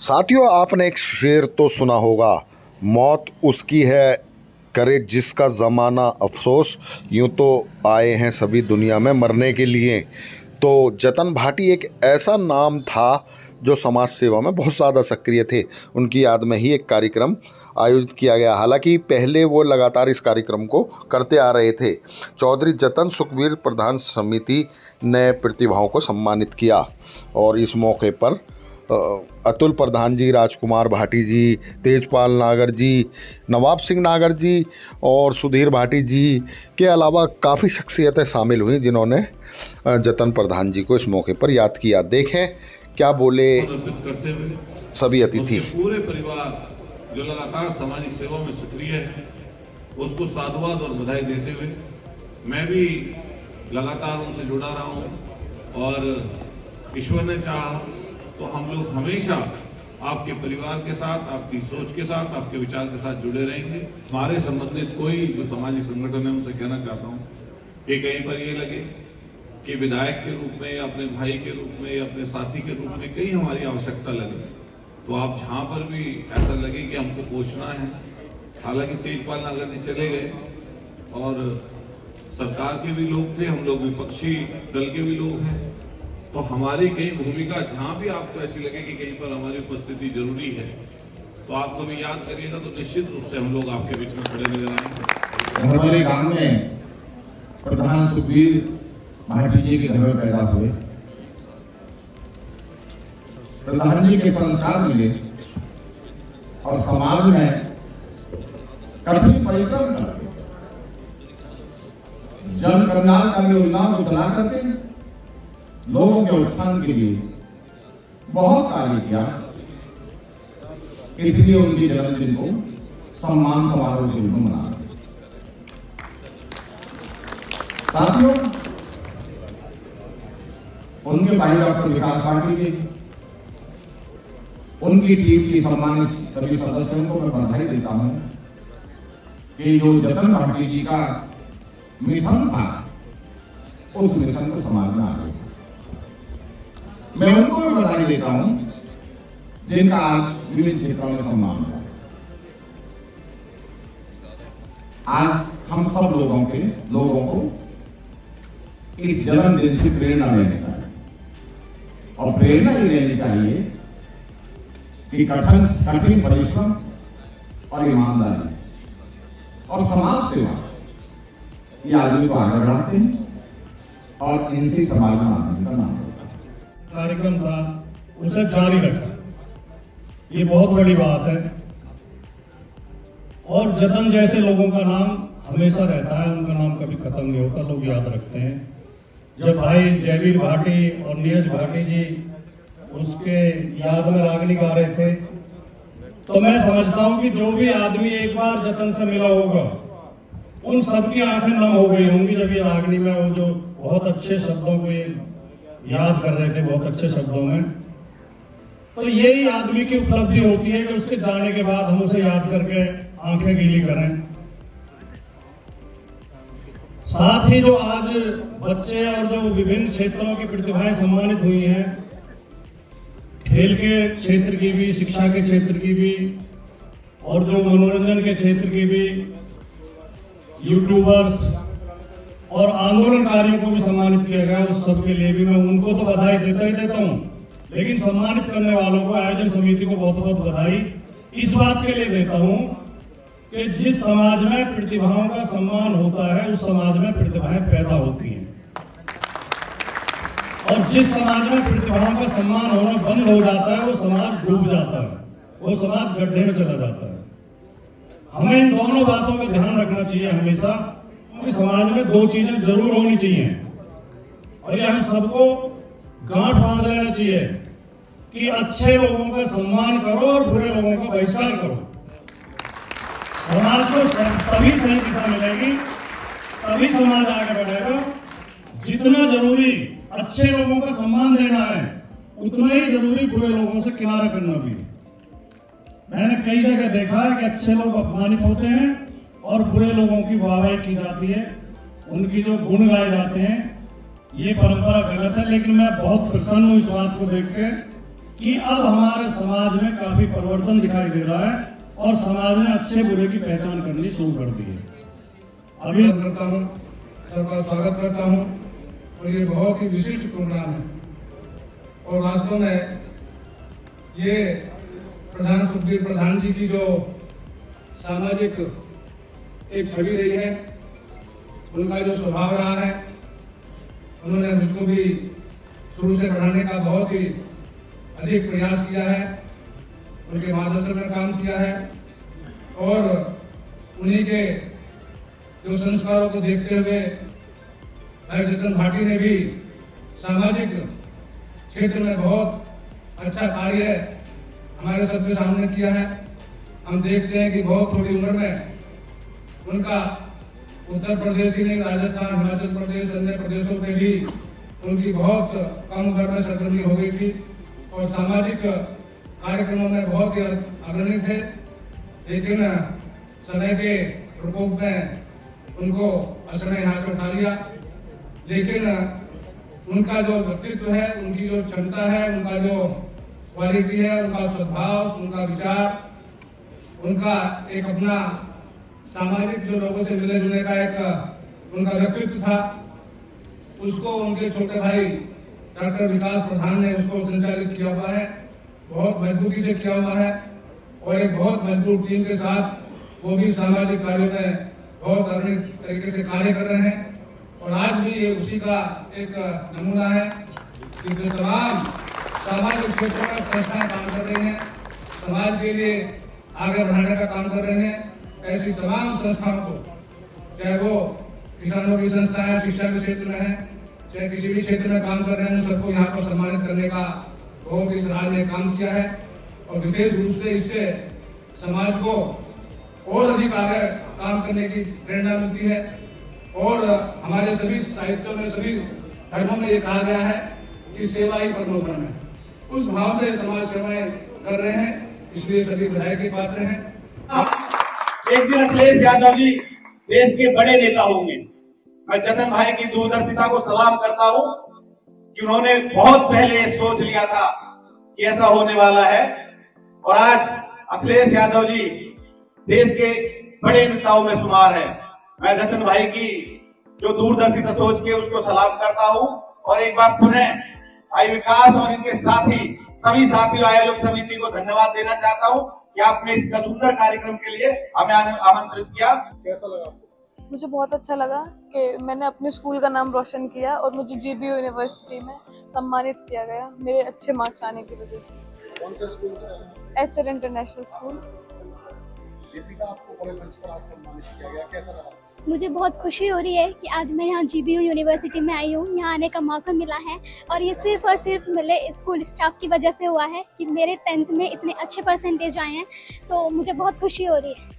साथियों, आपने एक शेर तो सुना होगा, मौत उसकी है करे जिसका ज़माना अफसोस, यूँ तो आए हैं सभी दुनिया में मरने के लिए। तो जतन भाटी एक ऐसा नाम था जो समाज सेवा में बहुत ज़्यादा सक्रिय थे। उनकी याद में ही एक कार्यक्रम आयोजित किया गया। हालांकि पहले वो लगातार इस कार्यक्रम को करते आ रहे थे। चौधरी जतन सुखवीर प्रधान समिति ने प्रतिभाओं को सम्मानित किया और इस मौके पर अतुल प्रधान जी, राजकुमार भाटी जी, तेजपाल नागर जी, नवाब सिंह नागर जी और सुधीर भाटी जी के अलावा काफ़ी शख्सियतें शामिल हुई जिन्होंने जतन प्रधान जी को इस मौके पर याद किया। देखें क्या बोले करते हुए सभी अतिथि। पूरे परिवार जो लगातार सामाजिक सेवा में सक्रिय है, उसको साधुवाद और बधाई देते हुए मैं भी लगातार उनसे जुड़ा रहा हूँ और ईश्वर ने चाहा तो हम लोग हमेशा आपके परिवार के साथ, आपकी सोच के साथ, आपके विचार के साथ जुड़े रहेंगे। हमारे संबंधित कोई जो सामाजिक संगठन है उनसे कहना चाहता हूँ कि कहीं पर ये लगे कि विधायक के रूप में या अपने भाई के रूप में या अपने साथी के रूप में कहीं हमारी आवश्यकता लगे तो आप जहाँ पर भी ऐसा लगे कि हमको पहुँचना है। हालांकि तेजपाल नागर जी चले गए और सरकार के भी लोग थे, हम लोग विपक्षी दल के भी लोग हैं, तो हमारी कहीं भूमिका जहाँ भी आपको ऐसी लगे कि कहीं पर हमारी उपस्थिति जरूरी है तो आप कभी याद करिएगा, तो निश्चित रूप से हम लोग आपके बीच में खड़े नजर आएंगे। हमारे गांव में प्रधान सुखवीर भाटी जी के घर में पैदा हुए। प्रधान जी के संस्कार मिले और समाज में कठिन परिश्रम करके जन कल्याणकारी योजनाओं को चला करके लोगों के उत्थान के लिए बहुत कार्य किया। इसलिए उनके जन्मदिन को सम्मान समारोह के रूप में मनाया। साथियों, उनके भाई डॉक्टर विकास पाटिल जी, उनकी टीम की सम्मानित सभी सदस्यों को मैं बधाई देता हूं कि जो जतन भाटी जी का मिशन था उस मिशन को समाज में आ गया। मैं उनको भी बधाई देता हूं जिनका आज विभिन्न क्षेत्रों में सम्मान हुआ। आज हम सब लोगों को इस जन्मदिन से प्रेरणा लेनी चाहिए और प्रेरणा ये लेनी चाहिए कि कठिन परिश्रम और ईमानदारी और समाज सेवा ये आदमी को आगे बढ़ाते हैं और इनसे समाज में आनंद का नाम कार्यक्रम था उसे जारी रखा, ये बहुत बड़ी बात है। और जतन जैसे लोगों का नाम हमेशा रहता है, उनका नाम कभी खत्म नहीं होता, लोग याद रखते हैं। जब भाई जयवीर भाटी और नीरज भाटी जी उसके याद में रागनी गा रहे थे तो मैं समझता हूं कि जो भी आदमी एक बार जतन से मिला होगा उन सबकी आंखें नम हो गई होंगी जब ये रागनी में वो जो बहुत अच्छे शब्दों को याद कर रहे थे, बहुत अच्छे शब्दों में। तो यही आदमी की उपलब्धि होती है कि उसके जाने के बाद हम उसे याद करके आंखें गीली करें। साथ ही जो आज बच्चे और जो विभिन्न क्षेत्रों की प्रतिभाएं सम्मानित हुई हैं, खेल के क्षेत्र की भी, शिक्षा के क्षेत्र की भी और जो मनोरंजन के क्षेत्र की भी, यूट्यूबर्स और आंदोलनकारियों को भी सम्मानित किया गया, उस सब के लिए भी मैं उनको तो बधाई देता ही देता हूं, लेकिन सम्मानित करने वालों को, आयोजन समिति को बहुत बहुत बधाई इस बात के लिए देता हूं कि जिस समाज में प्रतिभाओं का सम्मान होता है उस समाज में प्रतिभाएं पैदा होती हैं और जिस समाज में प्रतिभाओं का सम्मान होना बंद हो जाता है वो समाज डूब जाता है, वो समाज गड्ढे में चला जाता है। हमें इन दोनों बातों का ध्यान रखना चाहिए हमेशा कि समाज में दो चीजें जरूर होनी चाहिए और ये हम सबको गांठ बांध लेना चाहिए कि अच्छे लोगों का सम्मान करो और बुरे लोगों का बहिष्कार करो। समाज को तभी सही दिशा मिलेगी, तभी समाज आगे बढ़ेगा। जितना जरूरी अच्छे लोगों का सम्मान देना है उतना ही जरूरी बुरे लोगों से किनारा करना भी। मैंने कई जगह देखा है कि अच्छे लोग अपमानित होते हैं और बुरे लोगों की वाहवाही की जाती है, उनकी जो गुण गाए जाते हैं। ये परंपरा गलत है, लेकिन मैं बहुत प्रसन्न हूं इस बात को देख के कि अब हमारे समाज में काफी परिवर्तन दिखाई दे रहा है और समाज ने अच्छे बुरे की पहचान करनी शुरू कर दी है। अभी करता हूँ, सबका स्वागत करता हूँ और ये बहुत ही विशिष्ट प्रोग्राम है और वास्तव में ये प्रधान सुखबीर प्रधान जी की जो सामाजिक एक छवि रही है, उनका जो स्वभाव रहा है, उन्होंने मुझको भी शुरू से पढ़ाने का बहुत ही अधिक प्रयास किया है, उनके मार्गदर्शन में काम किया है और उन्हीं के जो संस्कारों को देखते हुए भाई जतन भाटी ने भी सामाजिक क्षेत्र में बहुत अच्छा कार्य हमारे सबके सामने किया है। हम देखते हैं कि बहुत थोड़ी उम्र में उनका उत्तर प्रदेश ही नहीं, राजस्थान, हिमाचल प्रदेश, अन्य प्रदेशों में भी उनकी बहुत कम उम्र में सरगर्मी हो गई थी और सामाजिक कार्यक्रमों में बहुत ही अग्रणी थे, लेकिन समय के प्रकोप में उनको असमय यहाँ से उठा लिया। लेकिन उनका जो व्यक्तित्व है, उनकी जो क्षमता है, उनका जो क्वालिटी है, उनका स्वभाव, उनका विचार, उनका एक अपना सामाजिक जो लोगों से मिले जुलने का एक उनका व्यक्तित्व था, उसको उनके छोटे भाई डॉक्टर विकास प्रधान ने उसको संचालित किया हुआ है, बहुत मजबूती से किया हुआ है और एक बहुत मजबूत टीम के साथ वो भी सामाजिक कार्यों में बहुत अग्रणी तरीके से कार्य कर रहे हैं और आज भी ये उसी का एक नमूना है कि जो तमाम सामाजिक क्षेत्रों में संस्थाएं काम कर रही हैं, समाज के लिए आगे बढ़ाने का काम कर रहे हैं, ऐसी तमाम संस्थाओं को, चाहे वो किसानों की संस्थाएं शिक्षा के क्षेत्र में है, चाहे किसी भी क्षेत्र में काम कर रहे हैं, उन सबको यहाँ पर सम्मानित करने का बहुत इस राज ने काम किया है और विशेष रूप से इससे समाज को और अधिक आगे काम करने की प्रेरणा मिलती है और हमारे सभी साहित्यों में, सभी धर्मों में ये कहा गया है कि सेवा ही परमो धर्म है। उस भाव से समाज सेवाएं कर रहे हैं, इसलिए सभी बधाई के पात्र हैं। एक दिन अखिलेश यादव जी देश के बड़े नेता होंगे। मैं जतन भाई की दूरदर्शिता को सलाम करता हूं कि उन्होंने बहुत पहले सोच लिया था कि ऐसा होने वाला है और आज अखिलेश यादव जी देश के बड़े नेताओं में शुमार है। मैं जतन भाई की जो दूरदर्शिता सोच के उसको सलाम करता हूं और एक बार पुनः भाई विकास और इनके साथी सभी साथियों आयोजक समिति को धन्यवाद देना चाहता हूं कि आपने इस सुंदर कार्यक्रम के लिए हमें आमंत्रित किया। कैसा लगा? मुझे बहुत अच्छा लगा कि मैंने अपने स्कूल का नाम रोशन किया और मुझे जीबीयू यूनिवर्सिटी में सम्मानित किया गया मेरे अच्छे मार्क्स आने की वजह से। कौन सा स्कूल से? HR international school. दीपिका, आपको बड़े मंच पर आज सम्मानित किया गया, कैसा लगा? मुझे बहुत खुशी हो रही है कि आज मैं यहाँ जीबीयू यूनिवर्सिटी में आई हूँ, यहाँ आने का मौका मिला है और ये सिर्फ और सिर्फ मेरे स्कूल स्टाफ की वजह से हुआ है कि मेरे 10th में इतने अच्छे परसेंटेज आए हैं, तो मुझे बहुत खुशी हो रही है।